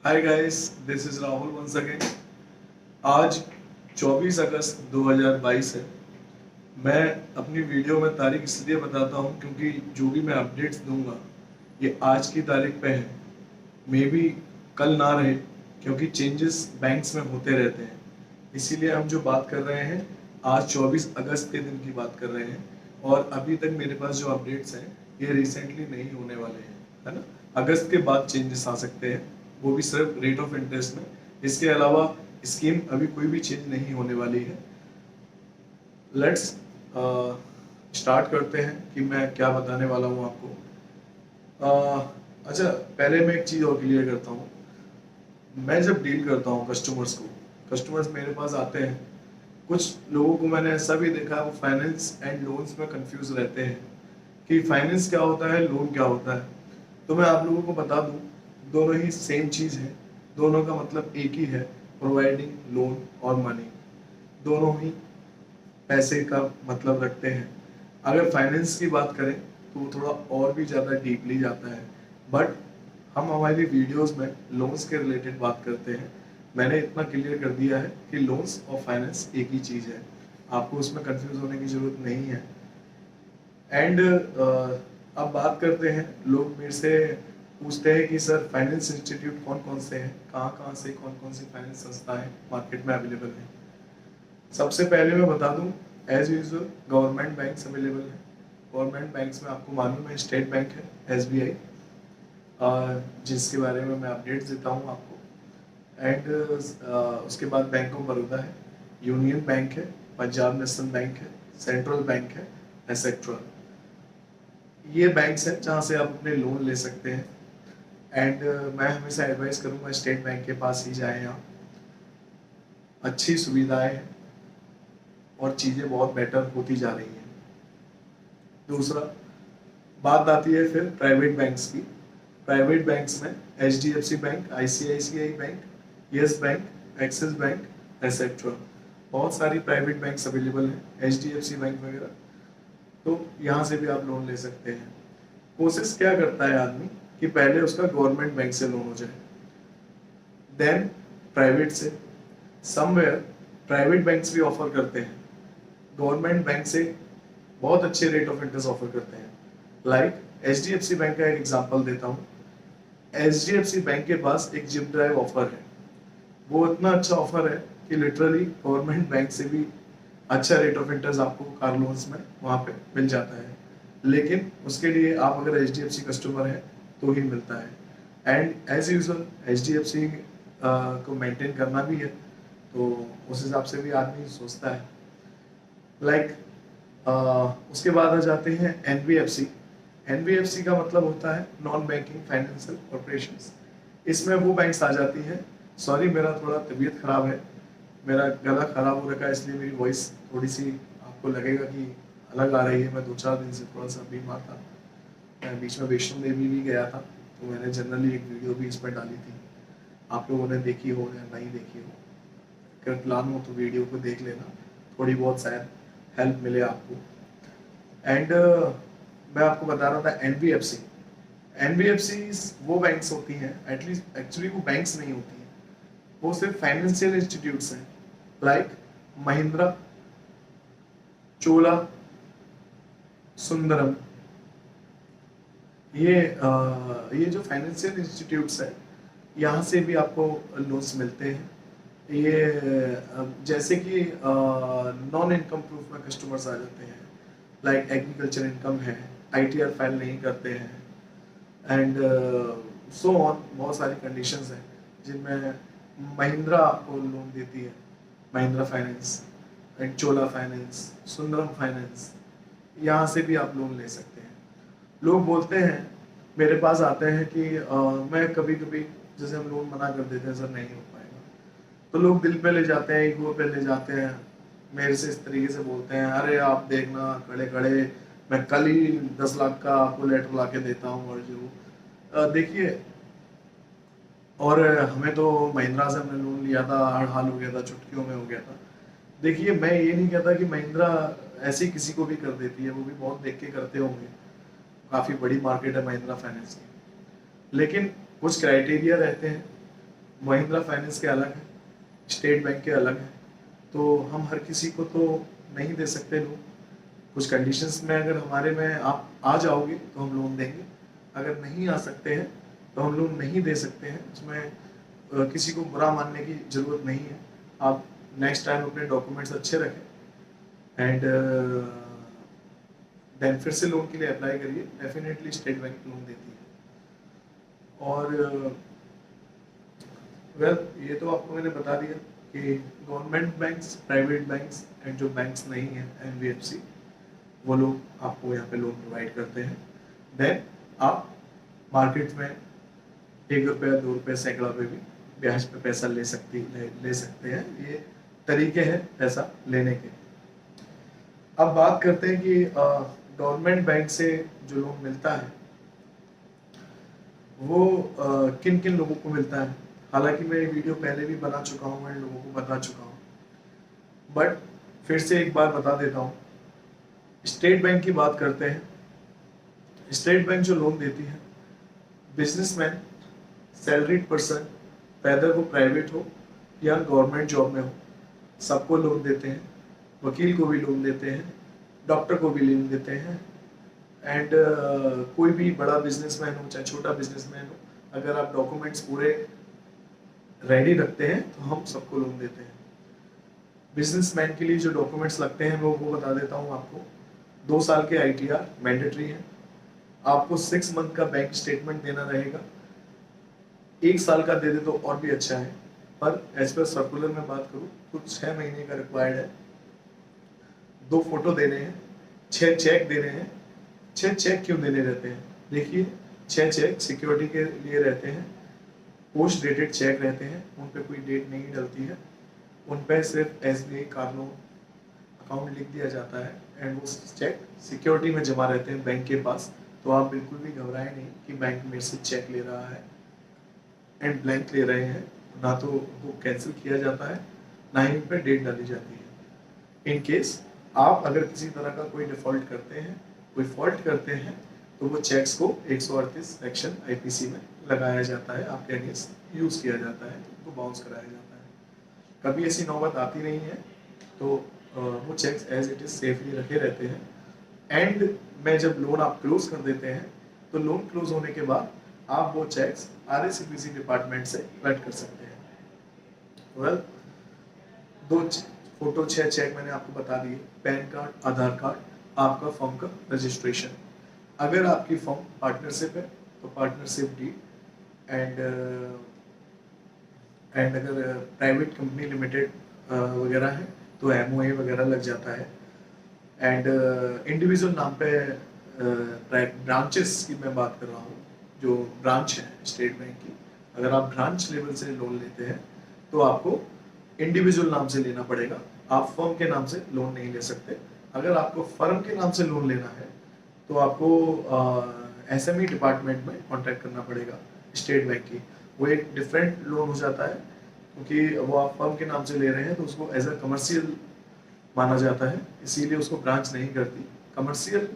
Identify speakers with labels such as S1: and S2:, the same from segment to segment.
S1: Hi guys, this is Rahul once again. आज 24 अगस्त 2022 है। मैं अपनी वीडियो में तारीख इसलिए बताता हूँ क्योंकि जो भी मैं अपडेट्स दूंगा ये आज की तारीख पे है। मे बी कल ना रहे, क्योंकि चेंजेस बैंक्स में होते रहते हैं। इसीलिए हम जो बात कर रहे हैं आज 24 अगस्त के दिन की बात कर रहे हैं। और अभी तक मेरे पास जो अपडेट्स हैं ये रिसेंटली नहीं होने वाले हैं, है ना। अगस्त के बाद चेंजेस आ सकते हैं, वो भी सिर्फ रेट ऑफ इंटरेस्ट में। इसके अलावा स्कीम अभी कोई भी चेंज नहीं होने वाली है। लेट्स स्टार्ट करते हैं कि मैं क्या बताने वाला हूँ आपको। अच्छा, पहले मैं एक चीज़ और क्लियर करता हूँ। मैं जब डील करता हूँ कस्टमर्स मेरे पास आते हैं। कुछ लोगों को मैंने ऐसा भी देखा है, वो फाइनेंस एंड लोन्स में कंफ्यूज रहते हैं कि फाइनेंस क्या होता है, लोन क्या होता है। तो मैं आप लोगों को बता दूं, दोनों ही सेम चीज़ है। दोनों का मतलब एक ही है, प्रोवाइडिंग लोन और मनी। दोनों ही पैसे का मतलब रखते हैं। अगर फाइनेंस की बात करें तो वो थोड़ा और भी ज़्यादा डीपली जाता है, बट हम हमारी वीडियोस में लोन्स के रिलेटेड बात करते हैं। मैंने इतना क्लियर कर दिया है कि लोन्स और फाइनेंस एक ही चीज़ है, आपको उसमें कंफ्यूज होने की ज़रूरत नहीं है। एंड अब बात करते हैं, लोग मेरे से पूछते हैं कि सर फाइनेंस इंस्टीट्यूट कौन कौन से हैं, कहाँ कहाँ से कौन कौन सी फाइनेंस संस्थाएं मार्केट में अवेलेबल हैं। सबसे पहले मैं बता दूं, as usual government banks available हैं। गवर्नमेंट बैंक्स में आपको मालूम है स्टेट बैंक है, एसबीआई, जिसके बारे में मैं अपडेट्स देता हूं आपको। एंड उसके बाद बैंक ऑफ बड़ौदा है, यूनियन बैंक है, पंजाब नेशनल बैंक है, सेंट्रल बैंक है, एसेट्रा। ये बैंक्स हैं जहाँ से आप अपने लोन ले सकते हैं। एंड मैं हमेशा एडवाइस करूंगा स्टेट बैंक के पास ही जाएं आप। अच्छी सुविधाएं हैं और चीज़ें बहुत बेटर होती जा रही हैं। दूसरा, बात आती है फिर प्राइवेट बैंक्स की। प्राइवेट बैंक्स में HDFC bank, ICICI bank, yes bank, axis bank, etcetera. बहुत सारी प्राइवेट बैंक्स अवेलेबल हैं, एचडीएफसी बैंक वगैरह। तो यहाँ से भी आप लोन ले सकते हैं। कोशिश क्या करता है आदमी कि पहले उसका गवर्नमेंट बैंक से लोन हो जाए, देन प्राइवेट से। समवेयर प्राइवेट बैंक्स भी ऑफर करते हैं, गवर्नमेंट बैंक से बहुत अच्छे रेट ऑफ इंटरेस्ट ऑफर करते हैं। लाइक एचडीएफसी बैंक का एक एग्जांपल देता हूँ। एचडीएफसी बैंक के पास एक जिप ड्राइव ऑफर है। वो इतना अच्छा ऑफर है कि लिटरली गवर्नमेंट बैंक से भी अच्छा रेट ऑफ इंटरेस्ट आपको कार लोन्स में वहाँ पे मिल जाता है। लेकिन उसके लिए आप अगर एचडीएफसी कस्टमर हैं तो ही मिलता है। एंड एज यूजुअल एचडीएफसी को मेंटेन करना भी है, तो उस हिसाब से भी आदमी सोचता है। लाइक उसके बाद आ जाते हैं एनबीएफसी। एनबीएफसी का मतलब होता है नॉन बैंकिंग फाइनेंशियल कॉर्पोरेशंस। इसमें वो बैंक्स आ जाती हैं। सॉरी, मेरा थोड़ा तबीयत खराब है, मेरा गला खराब हो रखा है, इसलिए मेरी वॉइस थोड़ी सी आपको लगेगा कि अलग आ रही है। मैं 2-4 दिन से थोड़ा सा बीमार था। मैं बीच में वैष्णो देवी भी गया था, तो मैंने जनरली एक वीडियो भी इस पर डाली थी। आप लोगों ने देखी हो या नहीं देखी हो, अगर प्लान हो तो वीडियो को देख लेना, थोड़ी बहुत शायद हेल्प मिले आपको। एंड मैं आपको बता रहा था एनबीएफसी। एनबीएफसी वो बैंक्स होती हैं, एटलीस्ट एक्चुअली वो बैंक्स नहीं होती हैं, वो सिर्फ फाइनेंशियल इंस्टीट्यूट्स हैं। लाइक महिंद्रा, चोला, सुंदरम। ये जो फाइनेंशियल इंस्टीट्यूट्स है, यहाँ से भी आपको लोन्स मिलते हैं। ये जैसे कि नॉन इनकम प्रूफ में कस्टमर्स आ जाते हैं, लाइक एग्रीकल्चर इनकम है, आईटीआर फाइल नहीं करते हैं, एंड सो ऑन। बहुत सारी कंडीशंस हैं जिनमें महिंद्रा आपको लोन देती है, Mahindra finance and Chola finance, Sundaram finance. यहाँ से भी आप लोन ले सकते हैं। लोग बोलते हैं, मेरे पास आते हैं कि मैं कभी कभी जैसे हम लोन मना कर देते हैं, सर नहीं हो पाएगा, तो लोग दिल पे ले जाते हैं, ईगो पे ले जाते हैं। मेरे से इस तरीके से बोलते हैं, अरे आप देखना खड़े खड़े मैं कल ही 10 लाख का आपको लेटर ला के देता हूँ। और जो देखिए, और हमें तो महिंद्रा से हमने लोन लिया था, हर हाल हो गया था, चुटकियों में हो गया था। देखिए, मैं ये नहीं कहता कि महिंद्रा ऐसी किसी को भी कर देती है, वो भी बहुत देख के करते होंगे, काफ़ी बड़ी मार्केट है महिंद्रा फाइनेंस की। लेकिन कुछ क्राइटेरिया रहते हैं महिंद्रा फाइनेंस के अलग है, स्टेट बैंक के अलग है। तो हम हर किसी को तो नहीं दे सकते लोन। कुछ कंडीशंस में अगर हमारे में आप आ जाओगे तो हम लोन देंगे, अगर नहीं आ सकते हैं तो हम लोन नहीं दे सकते हैं। उसमें किसी को बुरा मानने की ज़रूरत नहीं है। आप नेक्स्ट टाइम अपने डॉक्यूमेंट्स अच्छे रखें एंड देन फिर से लोन के लिए अप्लाई करिए। डेफिनेटली स्टेट बैंक लोन देती है। और वेल ये तो आपको मैंने बता दिया कि government banks, private banks and जो बैंक्स नहीं हैं एनबीएफसी, वो लोग आपको यहाँ पे लोन प्रोवाइड करते हैं। देन आप मार्केट में 1 रुपया 2 रुपये सैकड़ा पे भी ब्याज पे पैसा ले सकते हैं। ये तरीके हैं पैसा लेने के। अब बात करते हैं कि गवर्नमेंट बैंक से जो लोन मिलता है वो किन किन लोगों को मिलता है। हालांकि मैं ये वीडियो पहले भी बना चुका हूँ, मैं लोगों को बता चुका हूँ, बट फिर से एक बार बता देता हूँ। स्टेट बैंक की बात करते हैं। स्टेट बैंक जो लोन देती है, बिजनेसमैन, सैलरीड पर्सन, वेदर वो प्राइवेट हो या गवर्नमेंट जॉब में हो, सबको लोन देते हैं। वकील को भी लोन देते हैं, डॉक्टर को भी लोन देते हैं एंड कोई भी बड़ा बिजनेसमैन हो चाहे छोटा बिजनेसमैन हो, अगर आप डॉक्यूमेंट्स पूरे रेडी रखते हैं तो हम सबको लोन देते हैं। बिजनेसमैन के लिए जो डॉक्यूमेंट्स लगते हैं वो बता देता हूँ आपको। 2 साल के आईटीआर मैंडेटरी है। आपको 6 मंथ का बैंक स्टेटमेंट देना रहेगा। 1 साल का दे दे तो और भी अच्छा है, पर एज पर सर्कुलर में बात करूँ तो 6 महीने का रिक्वायर्ड है। 2 फोटो देने हैं, 6 चेक देने हैं। 6 चेक क्यों देने रहते हैं? देखिए, 6 चेक सिक्योरिटी के लिए रहते हैं। पोस्ट डेटेड चेक रहते हैं, उन पे कोई डेट नहीं डलती है। उन पे सिर्फ एसबीआई कार लोन अकाउंट लिख दिया जाता है एंड वो चेक सिक्योरिटी में जमा रहते हैं बैंक के पास। तो आप बिल्कुल भी घबराएं नहीं कि बैंक मेरे से चेक ले रहा है एंड ब्लैंक ले रहे हैं। ना तो वो कैंसिल किया जाता है, ना ही उन पर डेट डाली जाती है। इन केस आप अगर किसी तरह का कोई डिफॉल्ट करते हैं, कोई फॉल्ट करते हैं, तो वो चेक्स को 138 सेक्शन आईपीसी में लगाया जाता है, आपके अगेंस्ट यूज किया जाता है, तो उनको बाउंस कराया जाता है। कभी ऐसी नौबत आती नहीं है, तो वो cheques as it is safely रखे रहते हैं। एंड में जब लोन आप क्लोज कर देते हैं, तो लोन क्लोज होने के बाद आप वो चेक्स आरएससीपीसी डिपार्टमेंट से कलेक्ट कर सकते हैं। वेल, 2 फोटो 6 चेक मैंने आपको बता दिए। पैन कार्ड, आधार कार्ड, आपका फर्म का रजिस्ट्रेशन। अगर आपकी फर्म पार्टनरशिप है तो पार्टनरशिप डीड एंड अगर प्राइवेट कंपनी लिमिटेड वगैरह है तो एमओए वगैरह लग जाता है। एंड इंडिविजुअल नाम पे ब्रांचेस की मैं बात कर रहा हूँ, जो ब्रांच है स्टेट बैंक की, अगर आप ब्रांच लेवल से लोन लेते हैं तो आपको इंडिविजुअल नाम से लेना पड़ेगा। आप फर्म के नाम से लोन नहीं ले सकते। अगर आपको फर्म के नाम से लोन लेना है तो आपको एसएमई डिपार्टमेंट में कॉन्टैक्ट करना पड़ेगा स्टेट बैंक की। वो एक डिफरेंट लोन हो जाता है, क्योंकि वो आप फर्म के नाम से ले रहे हैं तो उसको एज अ कमर्शियल माना जाता है, इसीलिए उसको ब्रांच नहीं करती। Commercial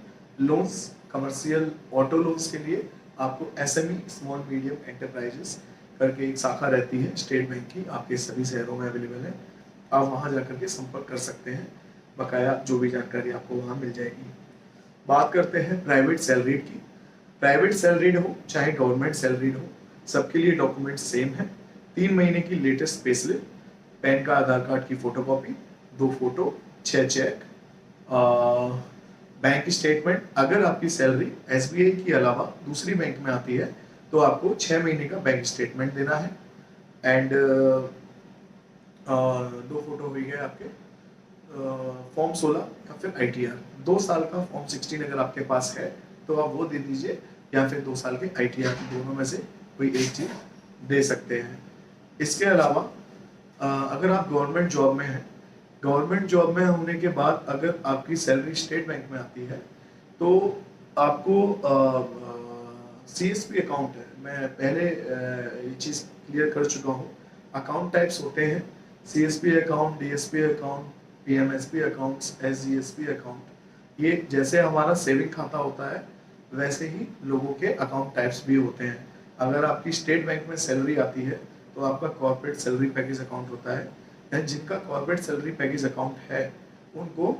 S1: loans, commercial auto loans के लिए आपको एसएमई, स्मॉल मीडियम एंटरप्राइजेस करके एक शाखा रहती है स्टेट बैंक की, आपके सभी शहरों में अवेलेबल है। आप वहां जाकर के संपर्क कर सकते हैं, बकाया जो भी जानकारी आपको वहां मिल जाएगी। बात करते हैं प्राइवेट सैलरीड की। प्राइवेट सैलरीड हो चाहे गवर्नमेंट सैलरीड हो, सबके लिए डॉक्यूमेंट सेम है। 3 महीने की लेटेस्ट पे स्लिप, पैन का, आधार कार्ड की photocopy, 2 photo, 6 cheque, bank statement. अगर आपकी सैलरी एसबीआई के अलावा दूसरी बैंक में आती है तो आपको 6 महीने का बैंक स्टेटमेंट देना है। एंड 2 फोटो हुई गए आपके, फॉर्म 16 या फिर आईटीआर। 2 साल का फॉर्म 16 अगर आपके पास है तो आप वो दे दीजिए, या फिर 2 साल के आईटीआर, दोनों में से कोई एक चीज दे सकते हैं। इसके अलावा अगर आप गवर्नमेंट जॉब में हैं, गवर्नमेंट जॉब में होने के बाद अगर आपकी सैलरी स्टेट बैंक में आती है तो आपको सीएसपी अकाउंट है, मैं पहले ये चीज़ क्लियर कर चुका हूँ। अकाउंट टाइप्स होते हैं CSP account, DSP account, PMSP accounts, SGSP account. ये जैसे हमारा सेविंग खाता होता है वैसे ही लोगों के अकाउंट टाइप्स भी होते हैं। अगर आपकी स्टेट बैंक में सैलरी आती है तो आपका कॉर्पोरेट सैलरी पैकेज अकाउंट होता है। एंड जिनका कॉर्पोरेट सैलरी पैकेज अकाउंट है उनको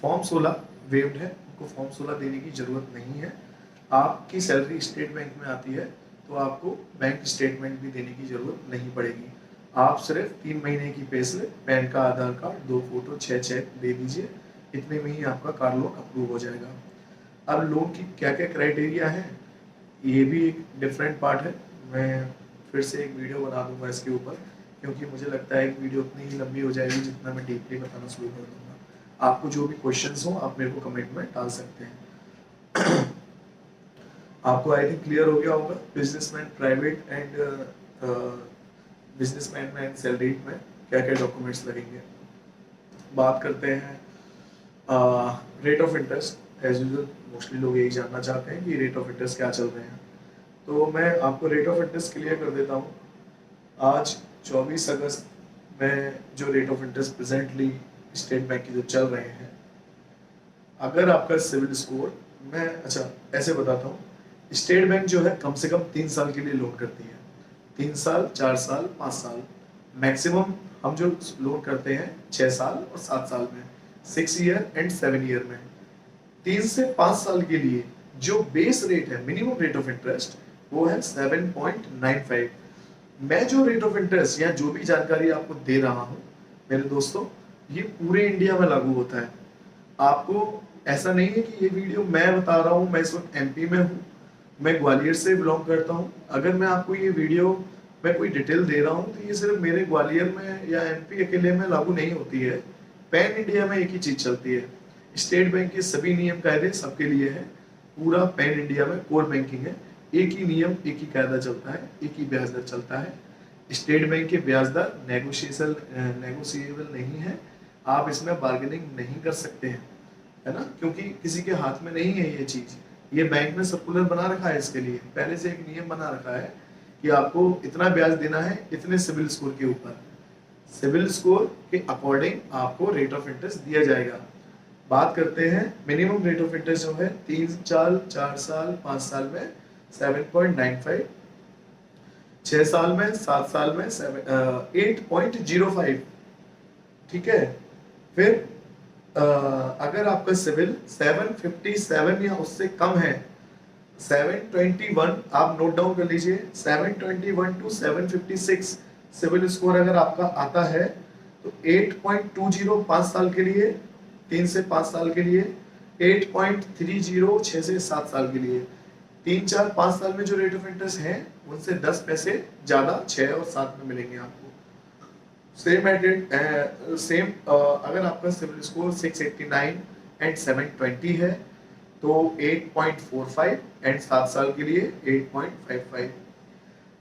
S1: फॉर्म 16 वेव्ड है, उनको फॉर्म 16 देने की जरूरत नहीं है। आपकी सैलरी स्टेट बैंक में आती है तो आपको बैंक स्टेटमेंट भी देने की जरूरत नहीं पड़ेगी। आप सिर्फ 3 महीने की पे स्लिप, पैन का आधार कार्ड, 2 फोटो, 6 चेक दे दीजिए, इतने में ही आपका कार लोन अप्रूव हो जाएगा। अब लोन की क्या क्या क्राइटेरिया है, ये भी एक डिफरेंट पार्ट है। मैं फिर से एक वीडियो बना दूंगा इसके ऊपर, क्योंकि मुझे लगता है एक वीडियो उतनी ही लंबी हो जाएगी जितना मैं डीपली बताना शुरू कर दूंगा। आपको जो भी क्वेश्चंस हो आप मेरे को कमेंट में डाल सकते हैं। आपको आई थिंक क्लियर हो गया होगा बिजनेसमैन प्राइवेट एंड बिजनेसमैन में एंड सैलरी में क्या क्या डॉक्यूमेंट्स लगेंगे। बात करते हैं rate of interest. As usual mostly लोग यही जानना चाहते हैं कि रेट ऑफ इंटरेस्ट क्या चल रहे हैं, तो मैं आपको रेट ऑफ इंटरेस्ट क्लियर कर देता हूँ। आज 24 अगस्त में जो rate of interest presently state bank की जो चल रहे हैं, अगर आपका सिविल स्कोर, मैं अच्छा ऐसे बताता हूँ, स्टेट बैंक जो है कम से कम 3 साल के लिए लोन करती है। 3 साल, 4 साल, 5 साल, मैक्सिमम हम जो लोन करते हैं 6 साल और 7 साल में, 6 ईयर एंड 7 ईयर में। 3 से 5 साल के लिए जो बेस रेट है, मिनिमम रेट ऑफ इंटरेस्ट, वो है 7.95। मैं जो रेट ऑफ इंटरेस्ट या जो भी जानकारी आपको दे रहा हूँ मेरे दोस्तों, ये पूरे इंडिया में लागू होता है। आपको ऐसा नहीं है कि ये वीडियो मैं बता रहा हूँ, मैं इस वक्त एमपी में हूँ, मैं ग्वालियर से बिलोंग करता हूँ, अगर मैं आपको ये वीडियो मैं कोई डिटेल दे रहा हूँ तो ये सिर्फ मेरे ग्वालियर में या एमपी अकेले में लागू नहीं होती है। पैन इंडिया में एक ही चीज चलती है। स्टेट बैंक के सभी नियम कायदे सबके लिए है। पूरा पैन इंडिया में कोर बैंकिंग है, एक ही नियम, एक ही कायदा चलता है, एक ही ब्याज दर चलता है। स्टेट बैंक के ब्याज दर नेगोशिएबल नहीं है, आप इसमें बार्गेनिंग नहीं कर सकते हैं, है ना, क्योंकि किसी के हाथ में नहीं है ये चीज। ये बैंक ने सर्कुलर बना रखा है, इसके लिए पहले से एक नियम बना रखा है कि आपको इतना ब्याज देना है इतने सिविल स्कोर के ऊपर। सिविल स्कोर के अकॉर्डिंग आपको रेट ऑफ इंटरेस्ट दिया जाएगा। बात करते हैं मिनिमम रेट ऑफ इंटरेस्ट जो है 3 साल, 4 साल, 5 साल में 7.95, 6 साल में, 7 साल में 8.05, ठीक है। फिर अगर आपका सिविल 757 या उससे कम है, 721, आप नोट डाउन कर लीजिए, 721 टू 756 सिविल स्कोर अगर आपका आता है तो 8.20 5 साल के लिए, 3 से 5 साल के लिए, 8.30 6 से 7 साल के लिए। 3, 4, 5 साल में जो रेट ऑफ इंटरेस्ट है उनसे 10 पैसे ज्यादा 6 और 7 में मिलेंगे आपको। सेम अगर आपका सिविल स्कोर 689 एंड 720 है तो 8.45 एंड 7 साल के लिए 8.55।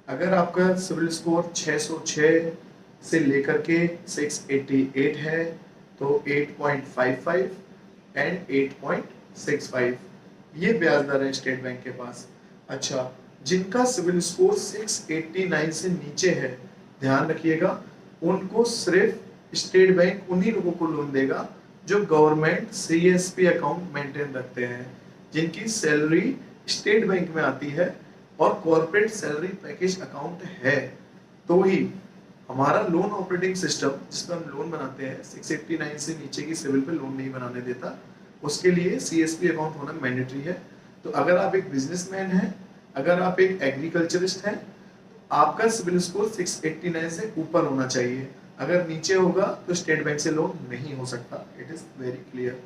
S1: अगर आपका सिविल स्कोर 606 से लेकर के 688 है तो 8.55 एंड 8.65। ये ब्याज दर है स्टेट बैंक के पास। अच्छा, जिनका सिविल स्कोर 689 से नीचे है, ध्यान रखिएगा, उनको सिर्फ स्टेट बैंक उन्हीं लोगों को लोन देगा जो गवर्नमेंट सीएसपी अकाउंट मेंटेन रखते हैं, जिनकी सैलरी स्टेट बैंक में आती है और कॉर्पोरेट सैलरी पैकेज अकाउंट है। तो ही हमारा लोन ऑपरेटिंग सिस्टम जिसमें हम लोन बनाते हैं 689 से नीचे की सिविल पे लोन नहीं बनाने देता, उसके लिए सीएसपी अकाउंट होना मैंडेटरी है। तो अगर आप एक बिजनेसमैन हैं, अगर आप एक एग्रीकल्चरिस्ट हैं, आपका सिविल स्कोर 689 से ऊपर होना चाहिए। अगर नीचे होगा तो स्टेट बैंक से लोन नहीं हो सकता। It is very clear.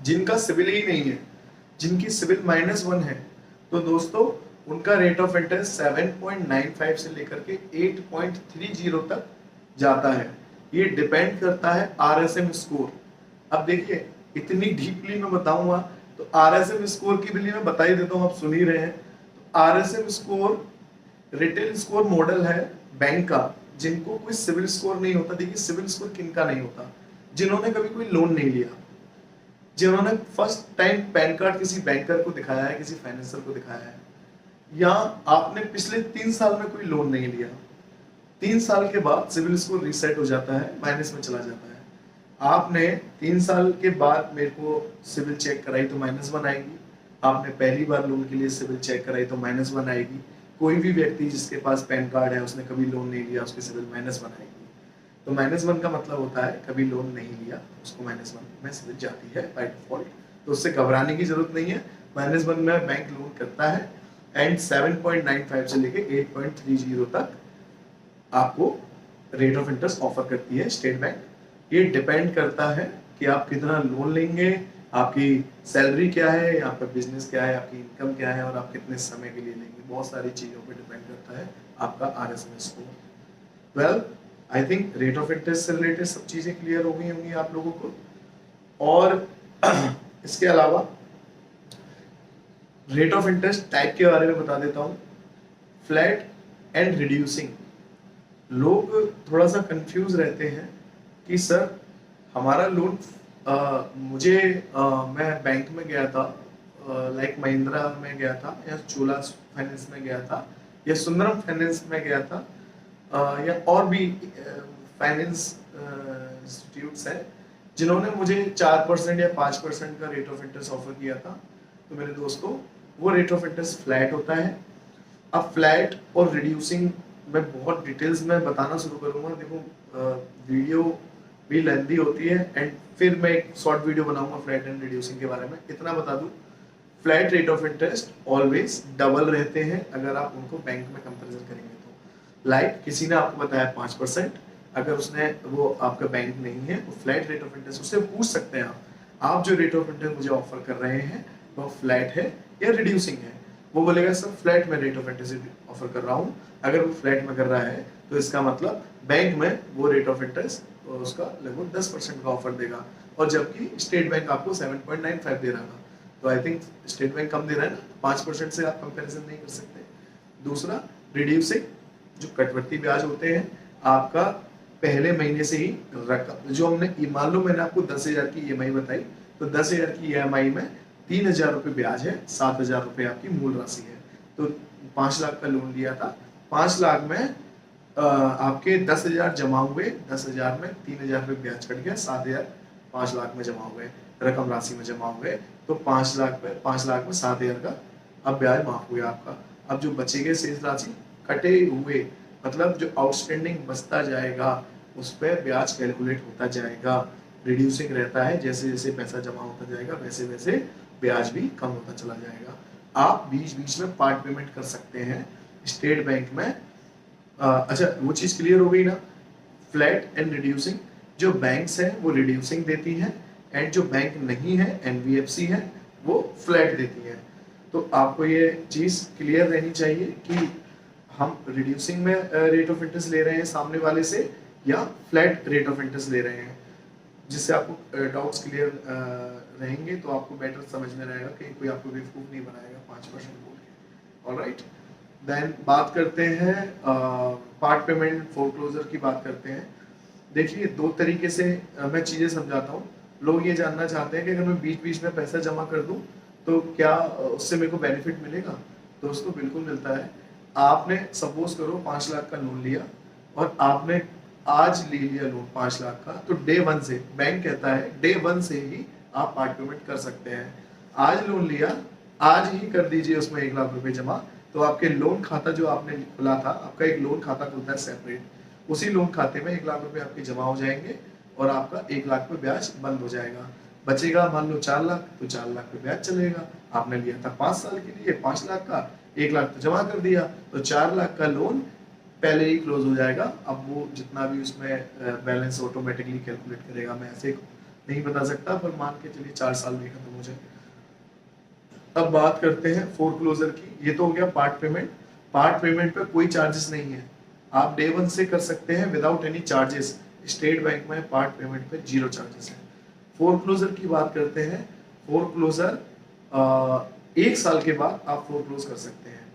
S1: जिनका सिविल ही नहीं है, जिनकी सिविल -1 है, तो दोस्तों उनका रेट ऑफ इंटरेस्ट 7.95 से लेकर के 8.30 तक जाता है। ये डिपेंड करता है आरएसएम स्कोर। अब देखिए, इतनी डीपली मैं बताऊंगा तो आरएसएम स्कोर की भी मैं बता ही देता हूं, आप सुन ही रहे हैं। RSM score retail score model है बैंक का। जिनको कोई सिविल स्कोर नहीं होता, देखिए सिविल स्कोर किनका नहीं होता, जिन्होंने कभी कोई लोन नहीं लिया, जिन्होंने फर्स्ट टाइम पैन कार्ड किसी बैंकर को दिखाया है, किसी फाइनेंसर को दिखाया है, या आपने पिछले 3 साल में कोई लोन नहीं लिया। 3 साल के बाद सिविल स्कोर रीसेट हो जाता है, माइनस में चला जाता है। आपने 3 साल के बाद मेरे को सिविल चेक कराई तो -1 आएगी। आपने पहली बार लोन के लिए सिविल चेक कराई तो -1 आएगी। कोई भी व्यक्ति जिसके पास पैन कार्ड है, उसने कभी लोन नहीं लिया, उसकी सिविल -1 आएगी। तो -1 का मतलब होता है कभी लोन नहीं लिया, उसको -1 में सिविल जाती है बाय डिफॉल्ट। तो उससे घबराने की जरूरत नहीं है। -1 में बैंक लोन करता है एंड 7.95 से लेके 8.30 तक आपको रेट ऑफ इंटरेस्ट ऑफर करती है स्टेट बैंक। ये डिपेंड करता है कि आप कितना लोन लेंगे, आपकी सैलरी क्या है, आपका बिजनेस क्या है, आपकी इनकम क्या है और आप कितने समय के लिए लेंगे। बहुत सारी चीजों पे डिपेंड करता है आपका RSM score. Well, I think rate of interest से रिलेटेड सब चीजें क्लियर हो गई होंगी आप लोगों को। और इसके अलावा रेट ऑफ इंटरेस्ट टाइप के बारे में बता देता हूँ। Flat and reducing. लोग थोड़ा सा कंफ्यूज रहते हैं कि सर हमारा लोन मैं बैंक में गया था, लाइक महिंद्रा में गया था या चोला फाइनेंस में गया था या सुंदरम फाइनेंस में गया था, या और भी फाइनेंस इंस्टीट्यूट्स हैं जिन्होंने मुझे 4% या 5% का रेट ऑफ इंटरेस्ट ऑफर किया था। तो मेरे दोस्तों, वो रेट ऑफ इंटरेस्ट फ्लैट होता है। अब फ्लैट और रिड्यूसिंग में बहुत डिटेल्स में बताना शुरू करूंगा। देखो, वीडियो भी लेंथी होती है एंड फिर मैं एक शॉर्ट वीडियो बनाऊंगा फ्लैट एंड रिड्यूसिंग के बारे में। इतना बता दूं, flat rate of interest always double रहते हैं अगर आप उनको बैंक में कंपैरिजन करेंगे तो। लाइक किसी ने आपको बताया 5%, अगर उसने वो आपका बैंक नहीं है वो फ्लैट रेट ऑफ इंटरेस्ट, उससे पूछ सकते हैं आप जो रेट ऑफ इंटरेस्ट मुझे ऑफर कर रहे हैं वो फ्लैट है या रिड्यूसिंग है। वो बोलेगा सर फ्लैट में रेट ऑफ इंटरेस्ट ऑफर कर रहा हूँ। अगर वो फ्लैट में कर रहा है तो इसका मतलब बैंक में वो रेट ऑफ इंटरेस्ट उसका लगभग 10% का ऑफर देगा, और जबकि स्टेट बैंक आपको 7.95 दे रहा था। तो आई थिंक स्टेट बैंक कम दे रहा है ना, 5% से आप कंपैरिजन नहीं कर सकते। दूसरा, रिड्यूसिंग, जो कटवर्ती ब्याज होते हैं आपका पहले महीने से ही रकम जो हमने, मान लो मैंने आपको 10,000 की EMI बताई, तो 10,000 की EMI में 3,000 रुपये ब्याज है, 7,000 रुपये आपकी मूल राशि है। तो 5 लाख का लोन लिया था, 5 लाख में आपके 10,000 जमा हुए, 10,000 में 3,000 रुपये ब्याज कट गया, 7,000 5 लाख में जमा हुए, रकम राशि में जमा हुए। तो 5 लाख में 7,000 का अब ब्याज माफ हुआ आपका। अब जो बचे गए शेष राशि कटे हुए, मतलब जो आउटस्टैंडिंग बचता जाएगा उस पर ब्याज कैलकुलेट होता जाएगा। रिड्यूसिंग रहता है, जैसे जैसे पैसा जमा होता जाएगा वैसे वैसे ब्याज भी कम होता चला जाएगा। आप बीच बीच में पार्ट पेमेंट कर सकते हैं स्टेट बैंक में। अच्छा, वो चीज क्लियर हो गई ना। फ्लैट एंड रिड्यूसिंग, जो बैंक्स हैं वो रिड्यूसिंग देती हैं एंड जो बैंक नहीं है, NBFC है, वो फ्लैट देती है। तो आपको ये चीज क्लियर रहनी चाहिए कि हम रिड्यूसिंग में रेट ऑफ इंटरेस्ट ले रहे हैं सामने वाले से या फ्लैट रेट ऑफ इंटरेस्ट ले रहे हैं। जिससे आपको डाउट्स क्लियर रहेंगे तो आपको बेटर समझ में रहेगा कि कोई आपको बेवकूफ नहीं बनाएगा 5% बोल के। ऑलराइट, देन बात करते हैं पार्ट पेमेंट फोरक्लोजर की बात करते हैं। देखिए, 2 तरीके से मैं चीजें समझाता हूँ। लोग ये जानना चाहते हैं कि अगर मैं बीच बीच में पैसा जमा कर दूं तो क्या उससे मेरे को बेनिफिट मिलेगा। दोस्तों, बिल्कुल मिलता है। आपने सपोज करो 5 लाख का लोन लिया और आपने आज ले लिया लोन 5 लाख का, तो डे 1 से बैंक कहता है डे 1 से ही आप पार्ट पेमेंट कर सकते हैं। आज लोन लिया, आज ही कर दीजिए उसमें 1 लाख रुपए जमा। तो आपके लोन खाता जो आपने खुला था, आपका एक लोन खाता खुलता है सेपरेट, उसी लोन खाते में 1 लाख रुपए आपके जमा हो जाएंगे और आपका 1 लाख पे ब्याज बंद हो जाएगा। बचेगा मान लो 4 लाख, तो 4 लाख पे ब्याज चलेगा। आपने लिया था 5 साल के लिए 5 लाख का, 1 लाख तो जमा कर दिया, तो 4 लाख का लोन पहले ही क्लोज हो जाएगा। अब वो जितना भी उसमें बैलेंस ऑटोमेटिकली कैलकुलेट करेगा, मैं ऐसे नहीं बता सकता, पर मान के चलिए 4 साल में खत्म हो जाए। अब बात करते हैं फोरक्लोजर की। ये तो हो गया पार्ट पेमेंट। पार्ट पेमेंट पे कोई चार्जेस नहीं है, आप डे 1 से कर सकते हैं without any charges. State bank में पार्ट पेमेंट पे 0 चार्जेस है। फोरक्लोजर की बात करते हैं। फोरक्लोजर 1 साल के बाद आप फोरक्लोज कर सकते हैं।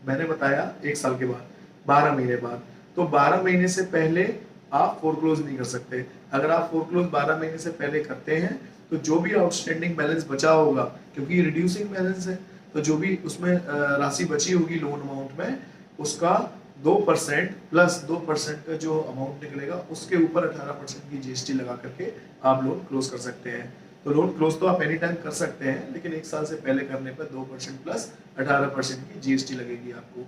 S1: मैंने बताया 1 साल के बाद, 12 महीने बाद। तो 12 महीने से पहले आप फोरक्लोज नहीं कर सकते। अगर आप फोरक्लोज 12 महीने से पहले करते हैं तो जो भी आउटस्टैंडिंग बैलेंस बचा होगा, क्योंकि रिड्यूसिंग बैलेंस है, तो जो भी उसमें राशि बची होगी लोन अमाउंट में, उसका 2% प्लस 2% का जो अमाउंट निकलेगा उसके ऊपर 18% की GST लगा करके आप लोन क्लोज कर सकते हैं। तो लोन क्लोज तो आप एनी टाइम कर सकते हैं, लेकिन 1 साल से पहले करने पर 2% प्लस 18% की जीएसटी लगेगी आपको।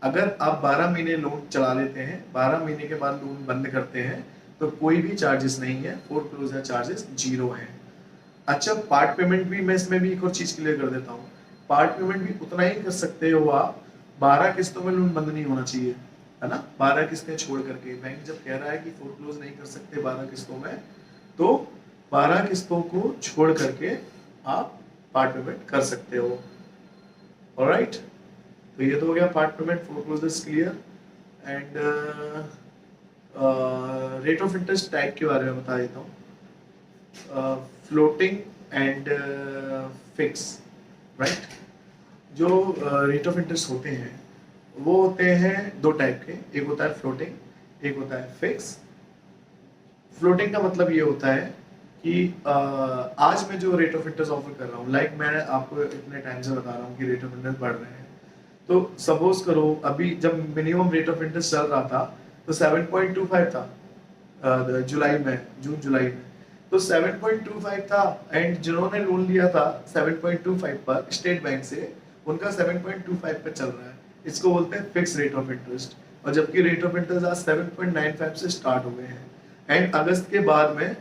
S1: अगर आप 12 महीने लोन चला लेते हैं, 12 महीने के बाद लोन बंद करते हैं, तो कोई भी चार्जेस नहीं है, फोरक्लोजर चार्जेस 0 है। अच्छा, पार्ट पेमेंट भी मैं इसमें भी एक और चीज क्लियर कर देता हूँ। पार्ट पेमेंट भी उतना ही कर सकते हो आप, 12 किस्तों में लोन बंद नहीं होना चाहिए, है ना। 12 किस्तें छोड़ करके बैंक जब कह रहा है कि फोरक्लोज नहीं कर सकते 12 किस्तों में, तो 12 किस्तों को छोड़ करके आप पार्ट पेमेंट कर सकते हो। ऑलराइट, तो ये तो हो गया part payment, foreclosures clear. And rate of interest type के बारे में बता देता हूँ। Floating and fix, right. जो रेट ऑफ इंटरेस्ट होते हैं वो होते हैं दो टाइप के, एक होता है फ्लोटिंग, एक होता है फिक्स। फ्लोटिंग का मतलब ये होता है कि आज मैं जो रेट ऑफ इंटरेस्ट ऑफर कर रहा हूँ, लाइक मैं आपको इतने टाइम से बता रहा हूँ कि रेट ऑफ इंटरेस्ट बढ़ रहे हैं, तो सपोज करो अभी जब मिनिमम रेट ऑफ इंटरेस्ट चल रहा था तो 7.25 था जुलाई में, जून जुलाई में, तो 7.25 था। एंड जिन्होंने लोन लिया था 7.25 पर स्टेट बैंक से, उनका 7.25 पे चल रहा है, इसको बोलते हैं फिक्स रेट ऑफ इंटरेस्ट। और जबकि रेट ऑफ इंटरेस्ट आज 7.95 से स्टार्ट हो गए हैं, एंड अगस्त के बाद में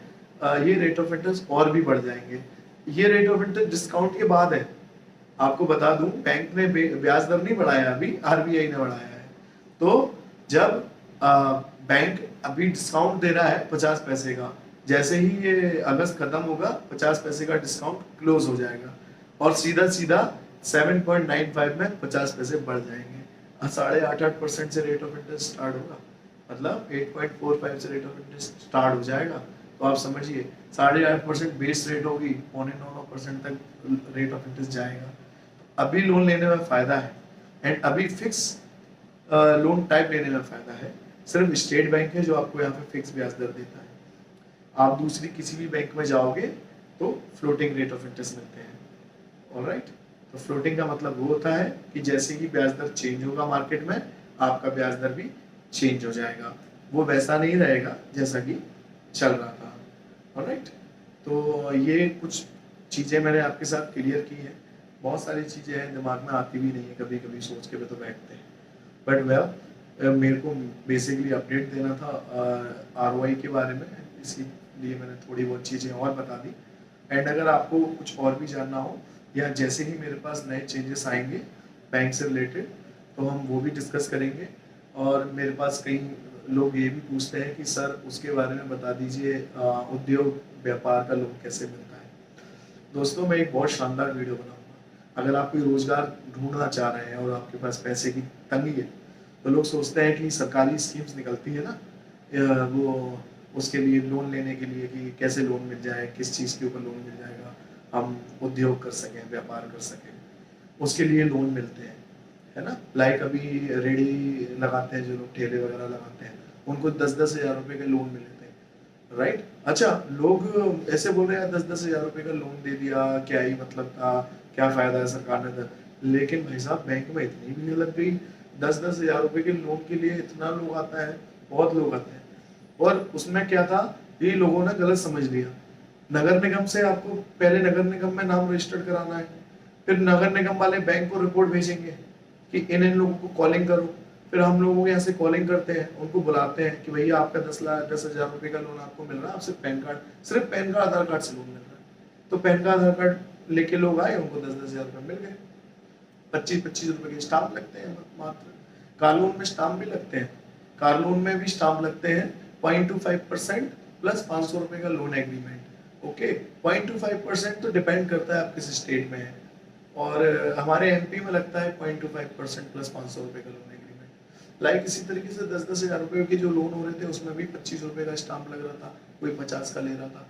S1: ये रेट ऑफ इंटरेस्ट और भी बढ़ जाएंगे। ये रेट ऑफ इंटरेस्ट डिस्काउंट के बाद है, आपको बता दूं, बैंक ने ब्याज दर नहीं बढ़ाया, अभी आरबीआई ने बढ़ाया है। तो जब बैंक अभी डिस्काउंट दे रहा है 50 पैसे का, जैसे ही ये अगस्त खत्म होगा 50 पैसे का डिस्काउंट क्लोज हो जाएगा और सीधा सीधा 7.95 में 50 पैसे बढ़ जाएंगे। 8.5% से रेट ऑफ इंटरेस्ट स्टार्ट होगा, मतलब 8.45 से रेट ऑफ इंटरेस्ट स्टार्ट हो जाएगा। तो आप समझिए 8.5% बेस रेट होगी, 8.9% तक रेट ऑफ इंटरेस्ट जाएगा। अभी लोन लेने में फायदा है, एंड अभी फिक्स लोन टाइप लेने में फायदा है। सिर्फ स्टेट बैंक है जो आपको यहाँ पे फिक्स ब्याज दर देता है। आप दूसरी किसी भी बैंक में जाओगे तो फ्लोटिंग रेट ऑफ इंटरेस्ट मिलते हैं। ऑलराइट, तो फ्लोटिंग का मतलब वो होता है कि जैसे ही ब्याज दर चेंज होगा मार्केट में, आपका ब्याज दर भी चेंज हो जाएगा, वो वैसा नहीं रहेगा जैसा कि चल रहा था। ऑलराइट, तो ये कुछ चीजें मैंने आपके साथ क्लियर की हैं। बहुत सारी चीजें हैं दिमाग में आती भी नहीं है, कभी कभी सोच के भी तो बैठते हैं, बट वेल मेरे को बेसिकली अपडेट देना था आरओआई के बारे में, इसीलिए मैंने थोड़ी बहुत चीजें और बता दी। एंड अगर आपको कुछ और भी जानना हो या जैसे ही मेरे पास नए चेंजेस आएंगे बैंक से रिलेटेड, तो हम वो भी डिस्कस करेंगे। और मेरे पास कई लोग ये भी पूछते हैं कि सर उसके बारे में बता दीजिए, उद्योग व्यापार का लोन कैसे मिलता है। दोस्तों, मैं एक बहुत शानदार वीडियो बनाऊंगा। अगर आप कोई रोजगार ढूंढना चाह रहे हैं और आपके पास पैसे की तंगी है, तो लोग सोचते हैं कि सरकारी स्कीम्स निकलती है ना, वो उसके लिए लोन लेने के लिए कि कैसे लोन मिल जाए, किस चीज़ के ऊपर लोन मिल जाएगा, हम उद्योग कर सकें, व्यापार कर सकें, उसके लिए लोन मिलते हैं, है ना। लाइक अभी रेडी लगाते हैं जो लोग, ठेले वगैरह लगाते हैं, उनको 10-10 हज़ार रुपए के लोन मिले थे, राइट। अच्छा, लोग ऐसे बोल रहे हैं 10-10 हज़ार रुपए का लोन दे दिया, क्या ही मतलब था, क्या फायदा है सरकार ने था। लेकिन भाई साहब, बैंक में इतनी भीड़ लग गई, 10-10 हज़ार रुपए के लोन के लिए इतना लोग आता है, बहुत लोग आते हैं। और उसमें क्या था, ये लोगों ने गलत समझ लिया। नगर निगम से आपको पहले नगर निगम में नाम रजिस्टर्ड कराना है, फिर नगर निगम वाले बैंक को रिपोर्ट भेजेंगे कि इन लोगों को कॉलिंग करो, फिर हम लोगों को यहाँ से कॉलिंग करते हैं, उनको बुलाते हैं कि भैया आपका 10 हज़ार रुपए का लोन आपको मिल रहा है, आप सिर्फ पैन कार्ड, आधार कार्ड से लोन मिल रहा है। तो पैन कार्ड, आधार कार्ड लेके लोग आए, उनको 10-10 हज़ार रुपए मिल गए। 25-25 रुपए के स्टाम्प लगते हैं मात्र। कार लोन में स्टाम्प भी लगते हैं, कार लोन में भी स्टाम्प लगते हैं, 0.25% प्लस 500 रुपए का लोन एग्रीमेंट। ओके, 0.25% तो डिपेंड करता है आप किस स्टेट में है, और हमारे एमपी में लगता है 0.25% प्लस 500 रुपए का लोन एग्रीमेंट। लाइक इसी तरीके से 10-10 हज़ार रुपए के जो लोन हो रहे थे उसमें भी 25 रुपए का स्टाम्प लग रहा था, कोई 50 का ले रहा था।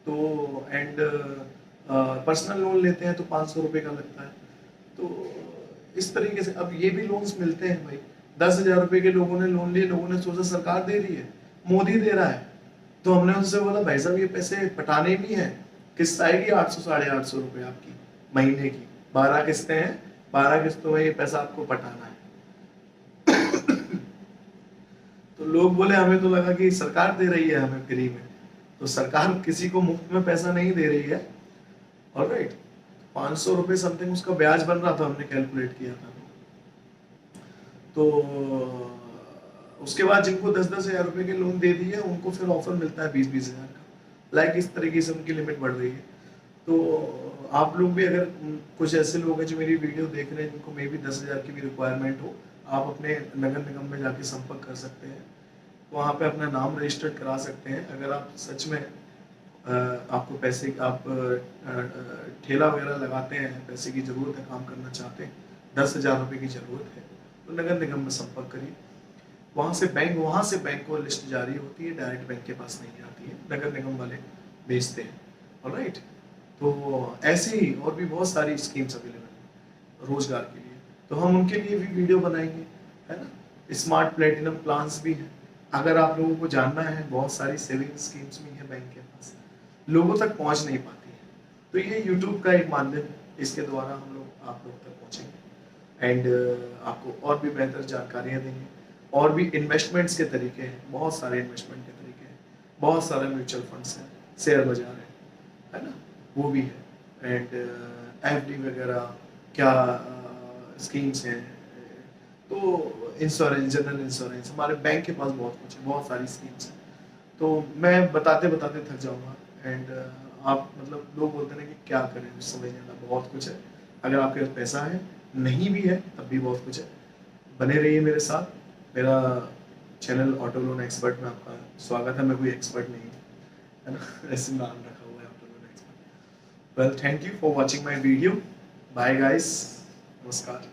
S1: तो एंड पर्सनल लोन लेते हैं तो 500 रुपए का लगता है। तो इस तरीके से अब ये भी लोन्स मिलते हैं भाई। 10 हज़ार रुपए के लोगों ने लोन लिए, लोगों ने सोचा सरकार दे रही है, मोदी दे रहा है, तो हमने उनसे बोला भाई साहब ये पैसे पटाने भी हैं, किस्त आएगी 800-850 रुपए आपकी महीने की, 12 किस्तें हैं, 12 किस्तों में ये पैसा आपको पटाना है। तो लोग बोले हमें तो लगा कि सरकार दे रही है हमें फ्री में। तो सरकार किसी को मुफ्त में पैसा नहीं दे रही है, ऑलराइट। 500 रुपये समथिंग उसका ब्याज बन रहा था, हमने कैलकुलेट किया था। तो उसके बाद जिनको 10-10 हजार रुपए के लोन दे दिए उनको फिर ऑफर मिलता है 20-20 हजार का। लाइक इस तरीके से उनकी लिमिट बढ़ रही है। तो आप लोग भी अगर कुछ ऐसे लोग हैं जो मेरी वीडियो देख रहे हैं जिनको मे बी 10,000 की भी रिक्वायरमेंट हो, आप अपने नगर निगम में जाके संपर्क कर सकते हैं, वहाँ पे अपना नाम रजिस्टर्ड करा सकते हैं। अगर आप सच में आपको पैसे आप ठेला वगैरह लगाते हैं, पैसे की जरूरत है, काम करना चाहते हैं, 10,000 रुपये की जरूरत है, तो नगर निगम में संपर्क करिए। वहाँ से बैंक को लिस्ट जारी होती है, डायरेक्ट बैंक के पास नहीं आती है, नगर निगम वाले भेजते हैं। ऑलराइट। तो ऐसे ही और भी बहुत सारी स्कीम्स अवेलेबल है रोजगार के लिए, तो हम उनके लिए भी वीडियो बनाएंगे, है ना। स्मार्ट प्लेटिनम प्लान्स भी हैं। अगर आप लोगों को जानना है, बहुत सारी सेविंग स्कीम्स भी हैं बैंक के पास, लोगों तक पहुंच नहीं पाती है, तो ये यूट्यूब का एक माध्यम है, इसके द्वारा हम लोग आप लोग तक पहुंचेंगे एंड आपको और भी बेहतर जानकारियां देंगे। और भी इन्वेस्टमेंट्स के तरीके हैं, बहुत सारे इन्वेस्टमेंट के तरीके हैं, बहुत सारे म्यूचुअल फंड्स हैं, शेयर बाजार है ना, वो भी है। एंड एफडी वगैरह क्या स्कीम्स हैं, तो इंश्योरेंस, जनरल इंश्योरेंस, हमारे बैंक के पास बहुत कुछ है, बहुत सारी स्कीम्स हैं। तो मैं बताते बताते थक जाऊंगा एंड आप मतलब लोग बोलते हैं कि क्या करें, समझ नहीं आता, बहुत कुछ है। अगर आपके पास पैसा है, नहीं भी है तब भी बहुत कुछ है। बने रहिए मेरे साथ। मेरा चैनल ऑटो लोन एक्सपर्ट में आपका स्वागत है। मैं कोई एक्सपर्ट नहीं हूँ, है ना, ऐसे नाम रखा हुआ है auto loan expert. Well, thank you for watching my video. Bye guys, नमस्कार।